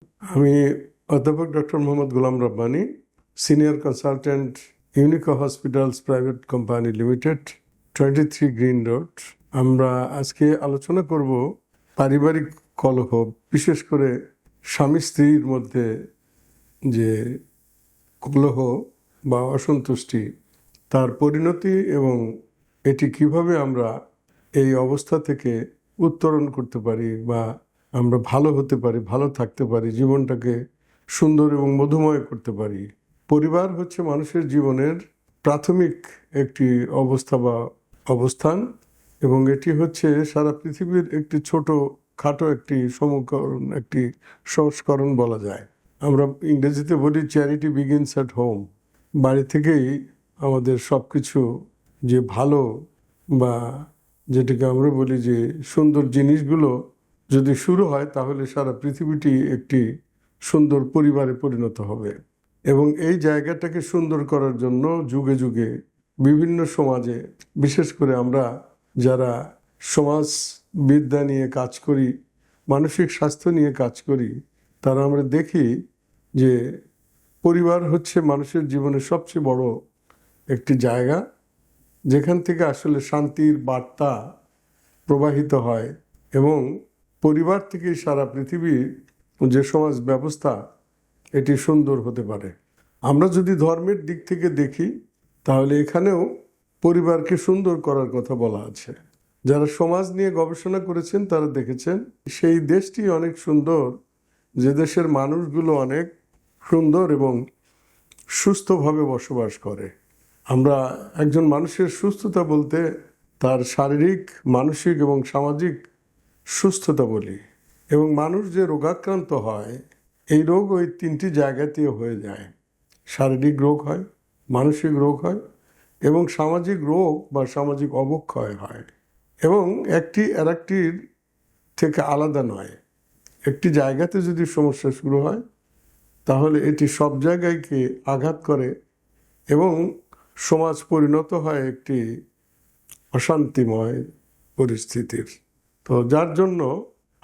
আমি অধ্যাপক doctor Mohammad Golam Rabbani, senior consultant, Unico hospitals private company limited, 23 green road. আমরা আজকে আলোচনা করব পারিবারিক কলহ, বিশেষ করে স্বামী স্ত্রীর মধ্যে যে কলহ বা অসন্তুষ্টি, তার পরিণতি এবং এটি কিভাবে আমরা এই অবস্থা থেকে উত্তরণ করতে পারি বা আমরা ভালো হতে পারি, ভালো থাকতে পারি, জীবনটাকে সুন্দর এবং মধুময় করতে পারি। পরিবার হচ্ছে মানুষের জীবনের প্রাথমিক একটি অবস্থা বা অবস্থান, এবং এটি হচ্ছে সারা পৃথিবীর একটি ছোট খাটো একটি সমীকরণ, একটি সংস্করণ বলা যায়। আমরা ইংরেজিতে বলি চ্যারিটি বিগিনস অ্যাট হোম। বাড়ি থেকেই আমাদের সব কিছু যে ভালো বা যেটাকে আমরা বলি যে সুন্দর জিনিসগুলো যদি শুরু হয়, তাহলে সারা পৃথিবীটি একটি সুন্দর পরিবারে পরিণত হবে। এবং এই জায়গাটাকে সুন্দর করার জন্য যুগে যুগে বিভিন্ন সমাজে, বিশেষ করে আমরা যারা সমাজ বিদ্যা নিয়ে কাজ করি, মানসিক স্বাস্থ্য নিয়ে কাজ করি, তারা আমরা দেখি যে পরিবার হচ্ছে মানুষের জীবনের সবচেয়ে বড় একটি জায়গা, যেখান থেকে আসলে শান্তির বার্তা প্রবাহিত হয় এবং পরিবার থেকেই সারা পৃথিবীর যে সমাজ ব্যবস্থা এটি সুন্দর হতে পারে। আমরা যদি ধর্মের দিক থেকে দেখি, তাহলে এখানেও পরিবারকে সুন্দর করার কথা বলা আছে। যারা সমাজ নিয়ে গবেষণা করেছেন তারা দেখেছেন সেই দেশটি অনেক সুন্দর যে দেশের মানুষগুলো অনেক সুন্দর এবং সুস্থভাবে বসবাস করে। আমরা একজন মানুষের সুস্থতা বলতে তার শারীরিক, মানসিক এবং সামাজিক সুস্থতা বলি। এবং মানুষ যে রোগাক্রান্ত হয়, এই রোগ ওই তিনটি জায়গাতেই হয়ে যায়। শারীরিক রোগ হয়, মানসিক রোগ হয় এবং সামাজিক রোগ বা সামাজিক অবক্ষয় হয়। এবং একটি আরেকটির থেকে আলাদা নয়। একটি জায়গাতে যদি সমস্যা শুরু হয়, তাহলে এটি সব জায়গায়কে আঘাত করে এবং সমাজ পরিণত হয় একটি অশান্তিময় পরিস্থিতির। তো যার জন্য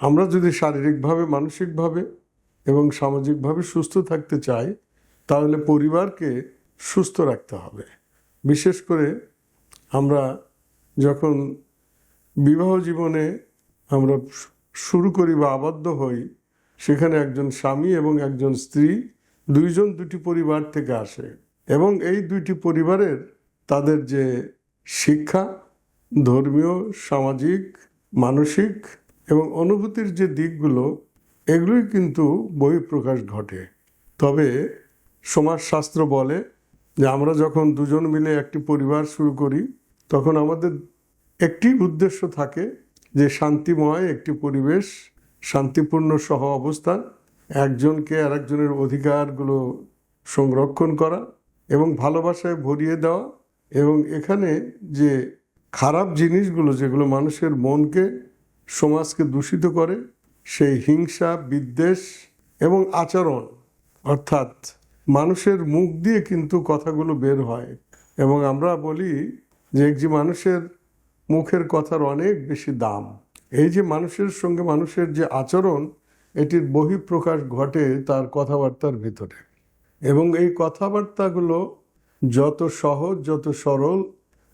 আমরা যদি শারীরিকভাবে, মানসিকভাবে এবং সামাজিকভাবে সুস্থ থাকতে চাই, তাহলে পরিবারকে সুস্থ রাখতে হবে। বিশেষ করে আমরা যখন বিবাহ জীবনে আমরা শুরু করি বা আবদ্ধ হই, সেখানে একজন স্বামী এবং একজন স্ত্রী দুইজন দুটি পরিবার থেকে আসে এবং এই দুইটি পরিবারের তাদের যে শিক্ষা, ধর্মীয়, সামাজিক, মানসিক এবং অনুভূতির যে দিকগুলো, এগুলোই কিন্তু বহিঃপ্রকাশ ঘটে। তবে সমাজশাস্ত্র বলে যে আমরা যখন দুজন মিলে একটি পরিবার শুরু করি, তখন আমাদের একটি উদ্দেশ্য থাকে যে শান্তিময় একটি পরিবেশ, শান্তিপূর্ণ সহ অবস্থান, একজনকে আরেকজনের অধিকারগুলো সংরক্ষণ করা এবং ভালোবাসায় ভরিয়ে দেওয়া। এবং এখানে যে খারাপ জিনিসগুলো যেগুলো মানুষের মনকে, সমাজকে দূষিত করে, সেই হিংসা, বিদ্বেষ এবং আচরণ, অর্থাৎ মানুষের মুখ দিয়ে কিন্তু কথাগুলো বের হয়। এবং আমরা বলি যে মানুষের মুখের কথার অনেক বেশি দাম। এই যে মানুষের সঙ্গে মানুষের যে আচরণ, এটির বহিঃপ্রকাশ ঘটে তার কথাবার্তার ভিতরে। এবং এই কথাবার্তাগুলো যত সহজ, যত সরল,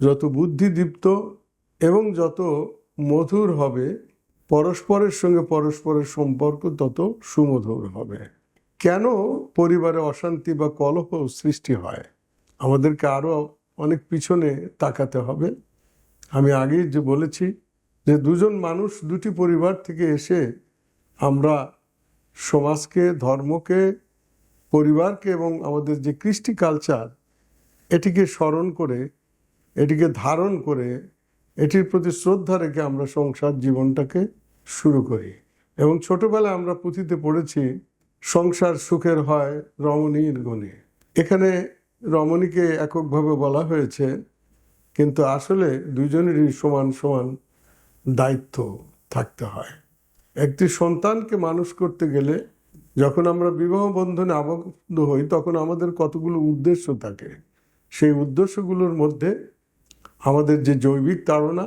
যত বুদ্ধিদীপ্ত এবং যত মধুর হবে, পরস্পরের সঙ্গে পরস্পরের সম্পর্ক তত সুমধুর হবে। কেন পরিবারে অশান্তি বা কলহ সৃষ্টি হয়, আমাদেরকে আরও অনেক পিছনে তাকাতে হবে। আমি আগেই যে বলেছি যে দুজন মানুষ দুটি পরিবার থেকে এসে আমরা সমাজকে, ধর্মকে, পরিবারকে এবং আমাদের যে কৃষ্টি কালচার, এটিকে স্মরণ করে, এটিকে ধারণ করে, এটির প্রতি শ্রদ্ধা রেখে আমরা সংসার জীবনটাকে শুরু করি। এবং ছোটবেলায় আমরা পুঁথিতে পড়েছি সংসার সুখের হয় রমণীর গুণে। এখানে রমণীকে এককভাবে বলা হয়েছে, কিন্তু আসলে দুজনেরই সমান সমান দায়িত্ব থাকতে হয়। একটি সন্তানকে মানুষ করতে গেলে যখন আমরা বিবাহ বন্ধনে আবদ্ধ হই, তখন আমাদের কতগুলো উদ্দেশ্য থাকে। সেই উদ্দেশ্যগুলোর মধ্যে আমাদের যে জৈবিক তাড়না,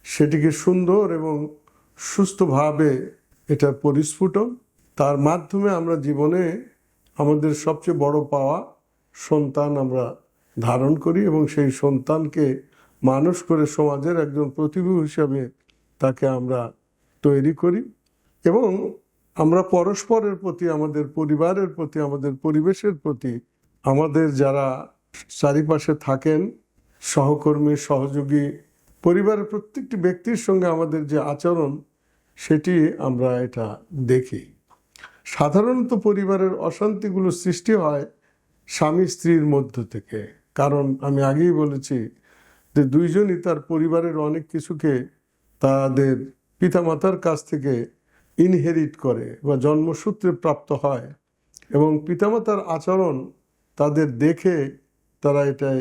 সেটিকে সুন্দর এবং সুস্থভাবে এটার পরিস্ফুটন, তার মাধ্যমে আমরা জীবনে আমাদের সবচেয়ে বড় পাওয়া সন্তান আমরা ধারণ করি এবং সেই সন্তানকে মানুষ করে সমাজের একজন প্রতিভূ হিসাবে তাকে আমরা তৈরি করি এবং আমরা পরস্পরের প্রতি, আমাদের পরিবারের প্রতি, আমাদের পরিবেশের প্রতি, আমাদের যারা চারিপাশে থাকেন সহকর্মী, সহযোগী, পরিবারের প্রত্যেকটি ব্যক্তির সঙ্গে আমাদের যে আচরণ সেটি আমরা এটা দেখি। সাধারণত পরিবারের অশান্তিগুলো সৃষ্টি হয় স্বামী স্ত্রীর মধ্য থেকে, কারণ আমি আগেই বলেছি যে দুইজনই তার পরিবারের অনেক কিছুকে তাদের পিতামাতার কাছ থেকে ইনহেরিট করে বা জন্মসূত্রে প্রাপ্ত হয় এবং পিতামাতার আচরণ তাদের দেখে তারা এটাই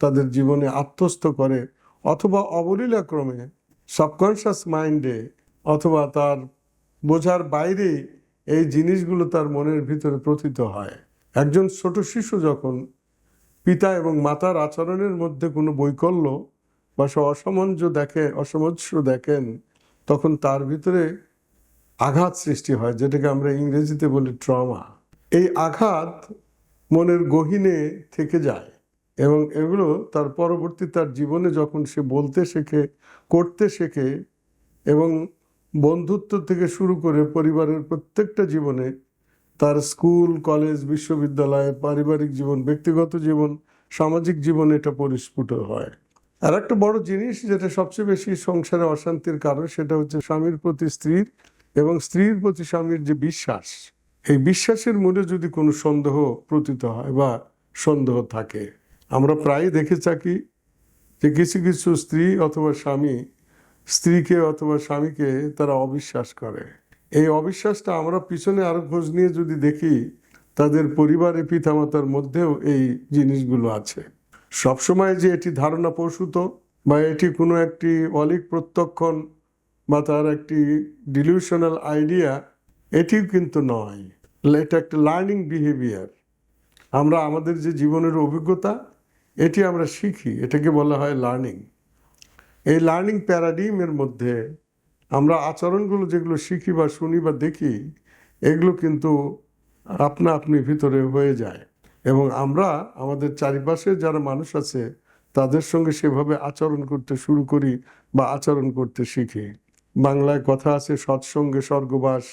তাদের জীবনে আত্মস্থ করে অথবা অবলীলাক্রমে সাবকনশিয়াস মাইন্ডে অথবা তার বোঝার বাইরে এই জিনিসগুলো তার মনের ভিতরে প্রথিত হয়। একজন ছোট শিশু যখন পিতা এবং মাতার আচরণের মধ্যে কোনো বৈকল্য বা অসামঞ্জস্য দেখেন তখন তার ভিতরে আঘাত সৃষ্টি হয়, যেটাকে আমরা ইংরেজিতে বলি ট্রমা। এই আঘাত মনের গহীনে থেকে যায় এবং এগুলো তার পরবর্তী তার জীবনে যখন সে বলতে শেখে, করতে শেখে এবং বন্ধুত্ব থেকে শুরু করে পরিবারের প্রত্যেকটা জীবনে, তার স্কুল, কলেজ, বিশ্ববিদ্যালয়, পারিবারিক জীবন, ব্যক্তিগত জীবন, সামাজিক জীবন, এটা পরিস্ফুট হয়। আর একটা বড় জিনিস যেটা সবচেয়ে বেশি সংসারে অশান্তির কারণ, সেটা হচ্ছে স্বামীর প্রতি স্ত্রীর এবং স্ত্রীর প্রতি স্বামীর যে বিশ্বাস, এই বিশ্বাসের মধ্যে যদি কোনো সন্দেহ প্রতীত হয় বা সন্দেহ থাকে, আমরা প্রায় দেখে থাকি যে কিছু কিছু স্ত্রী অথবা স্বামী স্ত্রীকে অথবা স্বামীকে তারা অবিশ্বাস করে। এই অবিশ্বাসটা আমরা পিছনে আরো খোঁজ নিয়ে যদি দেখি, তাদের পরিবারে পিতামাতার মধ্যেও এই জিনিসগুলো আছে। সবসময় যে এটি ধারণা প্রসূত বা এটি কোনো একটি অলীক প্রত্যক্ষণ বা তার একটি ডিলিউশনাল আইডিয়া, এটিও কিন্তু নয়। এটা একটা লার্নিং বিহেভিয়ার। আমরা আমাদের যে জীবনের অভিজ্ঞতা, এটি আমরা শিখি, এটাকে বলা হয় লার্নিং। এই লার্নিং প্যারাডিমের মধ্যে আমরা আচরণগুলো যেগুলো শিখি বা শুনি বা দেখি, এগুলো কিন্তু আপনা আপনি ভিতরে হয়ে যায় এবং আমরা আমাদের চারিপাশে যারা মানুষ আছে তাদের সঙ্গে সেভাবে আচরণ করতে শুরু করি বা আচরণ করতে শিখি। বাংলায় কথা আছে, সৎসঙ্গে স্বর্গবাস,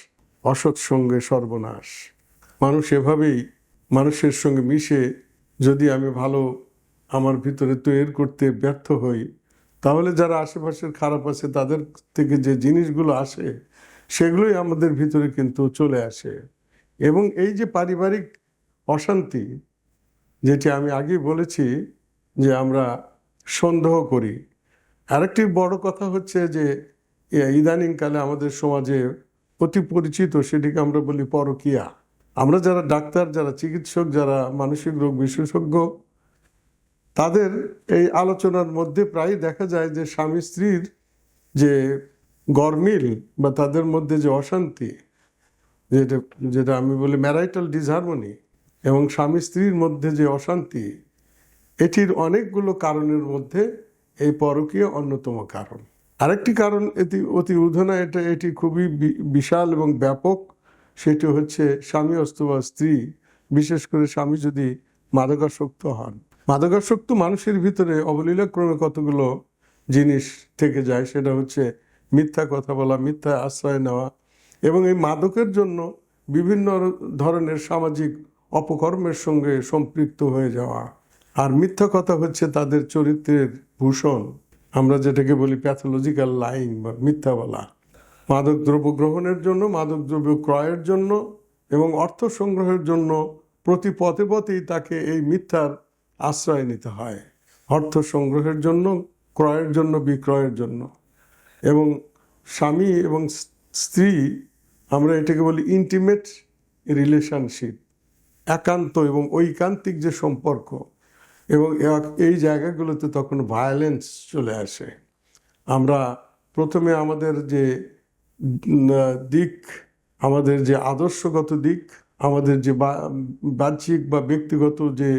অসৎসঙ্গে সর্বনাশ। মানুষ এভাবেই মানুষের সঙ্গে মিশে যদি আমি ভালো আমার ভিতরে তৈরি করতে ব্যর্থ হই, তাহলে যারা আশেপাশের খারাপ আছে তাদের থেকে যে জিনিসগুলো আসে সেগুলোই আমাদের ভিতরে কিন্তু চলে আসে। এবং এই যে পারিবারিক অশান্তি, যেটি আমি আগেই বলেছি যে আমরা সন্দেহ করি, আরেকটি বড় কথা হচ্ছে যে ইদানিংকালে আমাদের সমাজে অতি পরিচিত, সেটিকে আমরা বলি পরকীয়া। আমরা যারা ডাক্তার, যারা চিকিৎসক, যারা মানসিক রোগ বিশেষজ্ঞ, তাদের এই আলোচনার মধ্যে প্রায় দেখা যায় যে স্বামী স্ত্রীর যে গরমিল বা তাদের মধ্যে যে অশান্তি, যেটা আমি বলি ম্যারাইটাল ডিসহারমনি, এবং স্বামী স্ত্রীর মধ্যে যে অশান্তি, এটির অনেকগুলো কারণের মধ্যে এই পরকীয়া অন্যতম কারণ। আরেকটি কারণ অতি উদাহরণ, এটি খুবই বিশাল এবং ব্যাপক। সেটি হচ্ছে স্বামী অথবা স্ত্রী, বিশেষ করে স্বামী যদি মাদকাসক্ত হন। মাদকাসক্ত মানুষের ভিতরে অবলীলাক্রমে কতগুলো জিনিস থেকে যায়, সেটা হচ্ছে মিথ্যা কথা বলা, মিথ্যা আশ্রয় নেওয়া এবং এই মাদকের জন্য বিভিন্ন ধরনের সামাজিক অপকর্মের সঙ্গে সম্পৃক্ত হয়ে যাওয়া। আর মিথ্যা কথা হচ্ছে তাদের চরিত্রের ভূষণ, আমরা যেটাকে বলি প্যাথোলজিক্যাল লাইং বা মিথ্যা বলা। মাদক দ্রব্য গ্রহণের জন্য, মাদক দ্রব্য ক্রয়ের জন্য এবং অর্থ সংগ্রহের জন্য প্রতি পথে পথেই তাকে এই মিথ্যার আশ্রয় নিতে হয়, অর্থ সংগ্রহের জন্য, ক্রয়ের জন্য, বিক্রয়ের জন্য। এবং স্বামী এবং স্ত্রী, আমরা এটাকে বলি ইন্টিমেট রিলেশনশিপ, একান্ত এবং ঐকান্তিক যে সম্পর্ক, এবং এই জায়গাগুলোতে তখন ভায়োলেন্স চলে আসে। আমরা প্রথমে আমাদের যে দিক, আমাদের যে আদর্শগত দিক, আমাদের যে বাহ্যিক বা ব্যক্তিগত যে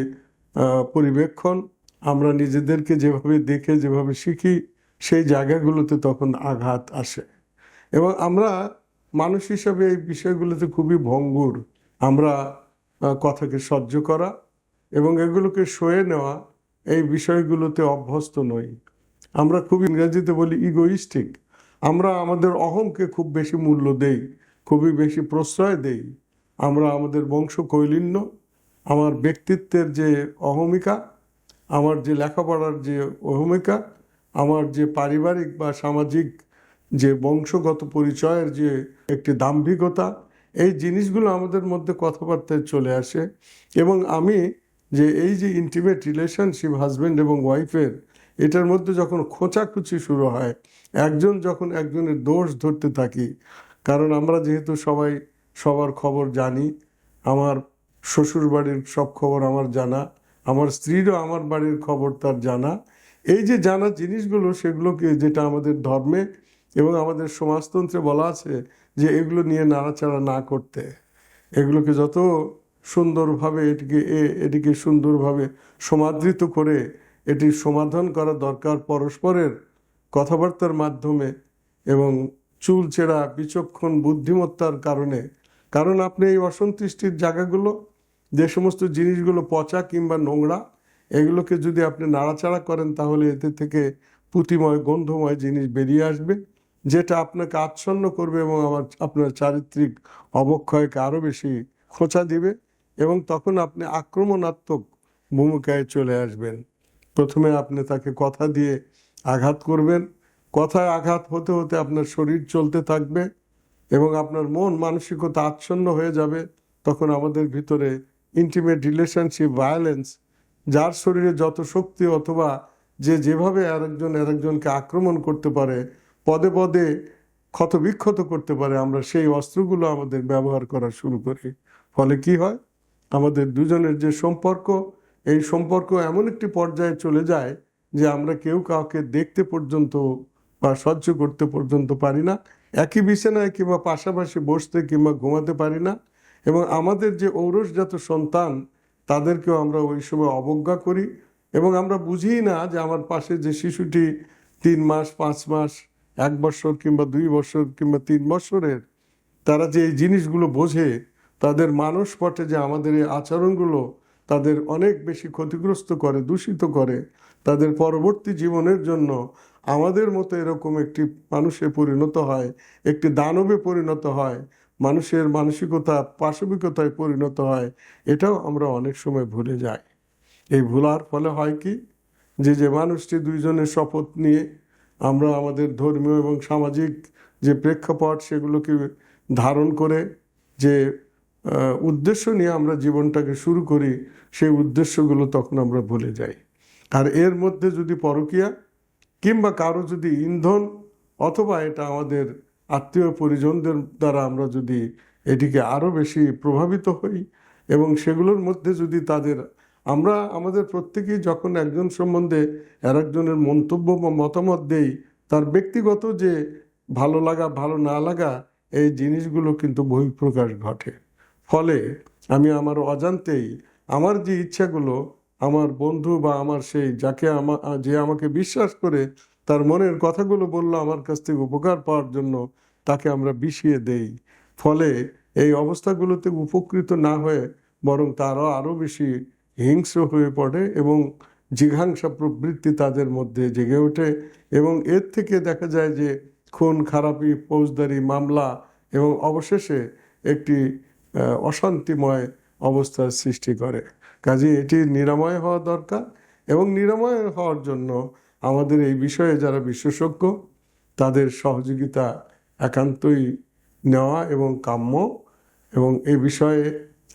পরিবেক্ষণ, আমরা নিজেদেরকে যেভাবে দেখে যেভাবে শিখি, সেই জায়গাগুলোতে তখন আঘাত আসে এবং আমরা মানুষ হিসাবে এই বিষয়গুলোতে খুবই ভঙ্গুর। আমরা কথাকে সহ্য করা এবং এগুলোকে সয়ে নেওয়া, এই বিষয়গুলোতে অভ্যস্ত নই। আমরা খুব ইংরেজিতে বলি ইগোইস্টিক। আমরা আমাদের অহংকে খুব বেশি মূল্য দেই, খুবই বেশি প্রশ্রয় দেই। আমরা আমাদের বংশ কৈলিন্য, আমার ব্যক্তিত্বের যে অহমিকা, আমার যে লেখাপড়ার যে অহমিকা, আমার যে পারিবারিক বা সামাজিক যে বংশগত পরিচয়ের যে একটি দাম্ভিকতা, এই জিনিসগুলো আমাদের মধ্যে কথাবার্তায় চলে আসে। এবং আমি যে এই যে ইন্টিমেট রিলেশনশিপ হাজব্যান্ড এবং ওয়াইফের, এটার মধ্যে যখন খোঁচাখুচি শুরু হয়, একজন যখন একজনের দোষ ধরতে থাকি, কারণ আমরা যেহেতু সবাই সবার খবর জানি, আমার শ্বশুর বাড়ির সব খবর আমার জানা, আমার স্ত্রীরও আমার বাড়ির খবর তার জানা। এই যে জানা জিনিসগুলো, সেগুলোকে যেটা আমাদের ধর্মে এবং আমাদের সমাজতন্ত্রে বলা আছে যে এগুলো নিয়ে নাড়াচাড়া না করতে, এগুলোকে যত সুন্দরভাবে এটিকে সুন্দরভাবে সমাদৃত করে এটির সমাধান করা দরকার পরস্পরের কথাবার্তার মাধ্যমে এবং চুলচেরা বিচক্ষণ বুদ্ধিমত্তার কারণে। কারণ আপনি এই অসন্তুষ্টির জায়গাগুলো, যে সমস্ত জিনিসগুলো পচা কিংবা নোংরা, এগুলোকে যদি আপনি নাড়াচাড়া করেন, তাহলে এতে থেকে পুঁতিময় গন্ধময় জিনিস বেরিয়ে আসবে, যেটা আপনাকে আচ্ছন্ন করবে এবং আপনার চারিত্রিক অবক্ষয়কে আরও বেশি খোঁচা দিবে। এবং তখন আপনি আক্রমণাত্মক ভূমিকায় চলে আসবেন। প্রথমে আপনি তাকে কথা দিয়ে আঘাত করবেন, কথায় আঘাত হতে হতে আপনার শরীর চলতে থাকবে এবং আপনার মন মানসিকতা আচ্ছন্ন হয়ে যাবে। তখন আমাদের ভিতরে ইন্টিমেট রিলেশনশিপ ভায়োলেন্স, যার শরীরে যত শক্তি অথবা যে যেভাবে আরেকজনকে আক্রমণ করতে পারে, পদে পদে ক্ষতবিক্ষত করতে পারে, আমরা সেই অস্ত্রগুলো আমাদের ব্যবহার করা শুরু করি। ফলে কি হয়, আমাদের দুজনের যে সম্পর্ক, এই সম্পর্ক এমন একটি পর্যায়ে চলে যায় যে আমরা কেউ কাউকে দেখতে পর্যন্ত বা সহ্য করতে পর্যন্ত পারি না, একই বিছানায় কিংবা পাশাপাশি বসতে কিংবা ঘুমাতে পারি না। এবং আমাদের যে ঔরসজাত সন্তান, তাদেরকেও আমরা ওই সময় অবজ্ঞা করি এবং আমরা বুঝি না যে আমার পাশে যে শিশুটি 3 মাস, 5 মাস, 1 বছর কিংবা 2 বছর কিংবা 3 বছরের, তারা যে এই জিনিসগুলো বোঝে, তাদের মানসপটে যে আমাদের এই আচরণগুলো তাদের অনেক বেশি ক্ষতিগ্রস্ত করে, দূষিত করে, তাদের পরবর্তী জীবনের জন্য আমাদের মতো এরকম একটি মানুষে পরিণত হয়, একটি দানবে পরিণত হয়, মানুষের মানসিকতা পাশবিকতায় পরিণত হয়, এটাও আমরা অনেক সময় ভুলে যাই। এই ভুলার ফলে হয় কি, যে মানুষটি দুইজনের শপথ নিয়ে আমরা আমাদের ধর্মীয় এবং সামাজিক যে প্রেক্ষাপট, সেগুলোকে ধারণ করে যে উদ্দেশ্য নিয়ে আমরা জীবনটাকে শুরু করি, সেই উদ্দেশ্যগুলো তখন আমরা ভুলে যাই। আর এর মধ্যে যদি পরকীয়া কিংবা কারো যদি ইন্ধন, অথবা এটা আমাদের আত্মীয় পরিজনদের দ্বারা আমরা যদি এটিকে আরও বেশি প্রভাবিত হই এবং সেগুলোর মধ্যে যদি আমরা আমাদের প্রত্যেকেই যখন একজন সম্বন্ধে আরেকজনের মন্তব্য বা মতামত দেই, তার ব্যক্তিগত যে ভালো লাগা ভালো না লাগা, এই জিনিসগুলো কিন্তু বহিঃপ্রকাশ ঘটে। ফলে আমি আমার অজান্তেই আমার যে ইচ্ছাগুলো, আমার বন্ধু বা আমার সেই যে আমাকে বিশ্বাস করে তার মনের কথাগুলো বললো আমার কাছ থেকে উপকার পাওয়ার জন্য, তাকে আমরা বিষিয়ে দেই। ফলে এই অবস্থাগুলোতে উপকৃত না হয়ে বরং তারা আরও বেশি হিংস্র হয়ে পড়ে এবং জিঘাংসা প্রবৃত্তি তাদের মধ্যে জেগে ওঠে এবং এর থেকে দেখা যায় যে খুন খারাপি, ফৌজদারি মামলা এবং অবশেষে একটি অশান্তিময় অবস্থার সৃষ্টি করে। কাজে এটি নিরাময় হওয়া দরকার এবং নিরাময় হওয়ার জন্য আমাদের এই বিষয়ে যারা বিশেষজ্ঞ, তাদের সহযোগিতা একান্তই নেওয়া এবং কাম্য। এবং এই বিষয়ে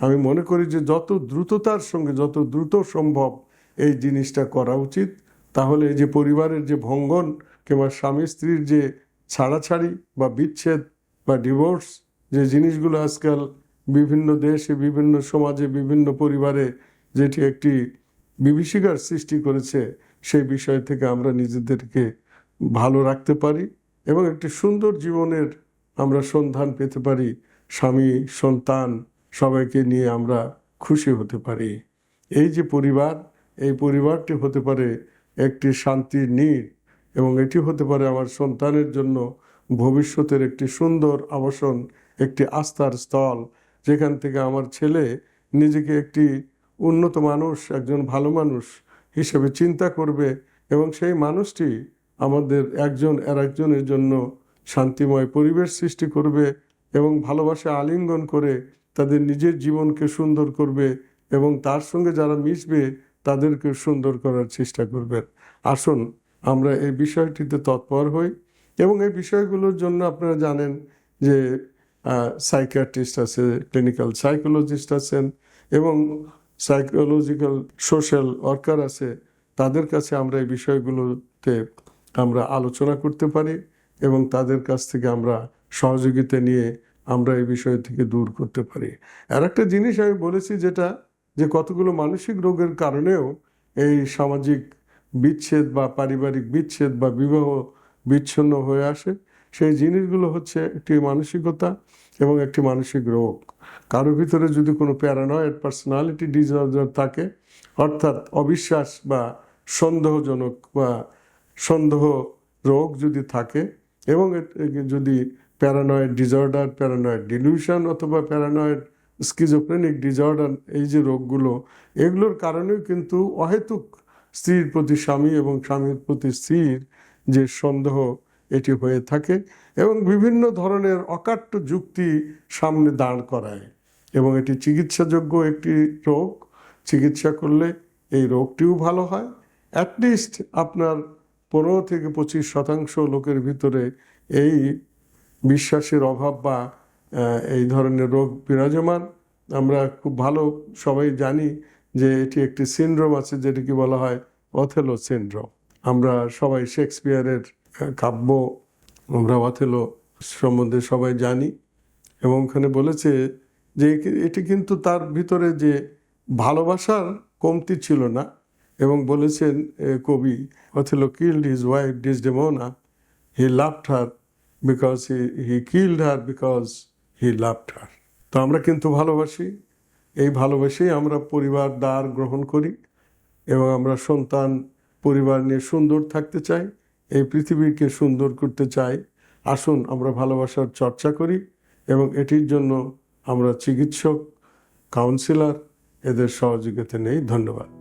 আমি মনে করি যে যত দ্রুততার সঙ্গে, যত দ্রুত সম্ভব এই জিনিসটা করা উচিত। তাহলে এই যে পরিবারের যে ভঙ্গন কিংবা স্বামী স্ত্রীর যে ছাড়াছাড়ি বা বিচ্ছেদ বা ডিভোর্স, যে জিনিসগুলো আজকাল বিভিন্ন দেশে, বিভিন্ন সমাজে, বিভিন্ন পরিবারে যেটি একটি বিভীষিকার সৃষ্টি করেছে, সেই বিষয় থেকে আমরা নিজেদেরকে ভালো রাখতে পারি এবং একটি সুন্দর জীবনের আমরা সন্ধান পেতে পারি। স্বামী, সন্তান সবাইকে নিয়ে আমরা খুশি হতে পারি। এই যে পরিবার, এই পরিবারটি হতে পারে একটি শান্তির নীড় এবং এটি হতে পারে আমার সন্তানের জন্য ভবিষ্যতের একটি সুন্দর আবাসন, একটি আস্থার স্থল, যেখান থেকে আমার ছেলে নিজেকে একটি উন্নত মানুষ, একজন ভালো মানুষ হিসেবে চিন্তা করবে এবং সেই মানুষটি আমাদের একজন আর একজনের জন্য শান্তিময় পরিবেশ সৃষ্টি করবে এবং ভালোবাসা আলিঙ্গন করে তাদের নিজের জীবনকে সুন্দর করবে এবং তার সঙ্গে যারা মিশবে তাদেরকে সুন্দর করার চেষ্টা করবেন। আসুন আমরা এই বিষয়টিতে তৎপর হই এবং এই বিষয়গুলোর জন্য আপনারা জানেন যে সাইকিয়াট্রিস্ট আছে, ক্লিনিক্যাল সাইকোলজিস্ট আছেন এবং সাইকোলজিক্যাল সোশ্যাল ওয়ার্কার আছে। তাদের কাছে আমরা এই বিষয়গুলোতে আমরা আলোচনা করতে পারি এবং তাদের কাছ থেকে আমরা সহযোগিতা নিয়ে আমরা এই বিষয় থেকে দূর করতে পারি। আর একটা জিনিস আমি বলেছি যেটা, যে কতগুলো মানসিক রোগের কারণেও এই সামাজিক বিচ্ছেদ বা পারিবারিক বিচ্ছেদ বা বিবাহ বিচ্ছিন্ন হয়ে আসে। সেই জিনিসগুলো হচ্ছে একটি মানসিকতা এবং একটি মানসিক রোগ। কারো ভিতরে যদি কোনো প্যারানয়েড পার্সোনালিটি ডিসঅর্ডার থাকে, অর্থাৎ অবিশ্বাস বা সন্দেহজনক বা সন্দেহ রোগ যদি থাকে এবং যদি প্যারানয়েড ডিসঅর্ডার, প্যারানয়েড ডিলিউশন অথবা প্যারানয়েড স্কিজোফ্রেনিক ডিসঅর্ডার, এই যে রোগগুলো, এগুলোর কারণেও কিন্তু অহেতুক স্ত্রীর প্রতি স্বামী এবং স্বামীর প্রতি স্ত্রীর যে সন্দেহ এটি হয়ে থাকে এবং বিভিন্ন ধরনের অকাট্য যুক্তি সামনে দাঁড় করায় এবং এটি চিকিৎসাযোগ্য একটি রোগ। চিকিৎসা করলে এই রোগটিও ভালো হয়। অ্যাটলিস্ট আপনার 15-25% লোকের ভিতরে এই বিশ্বাসের অভাব বা এই ধরনের রোগ বিরাজমান। আমরা খুব ভালো সবাই জানি যে এটি একটি সিনড্রোম আছে, যেটিকে বলা হয় অথেলো সিনড্রোম। আমরা সবাই শেক্সপিয়ারের কাব্য, আমরা অথেলো সম্বন্ধে সবাই জানি এবং ওখানে বলেছে যে এটি কিন্তু তার ভিতরে যে ভালোবাসার কমতি ছিল না এবং বলেছেন কবি, Othello killed his wife Desdemona, he loved her because he killed her because he loved her. তো আমরা কিন্তু ভালোবাসি, এই ভালোবাসেই আমরা পরিবার দ্বার গ্রহণ করি এবং আমরা সন্তান পরিবার নিয়ে সুন্দর থাকতে চাই, এই পৃথিবীকে সুন্দর করতে চাই। আসুন আমরা ভালোবাসার চর্চা করি এবং এটির জন্য আমরা চিকিৎসক, কাউন্সিলর এদের সহযোগিতা নেই। ধন্যবাদ।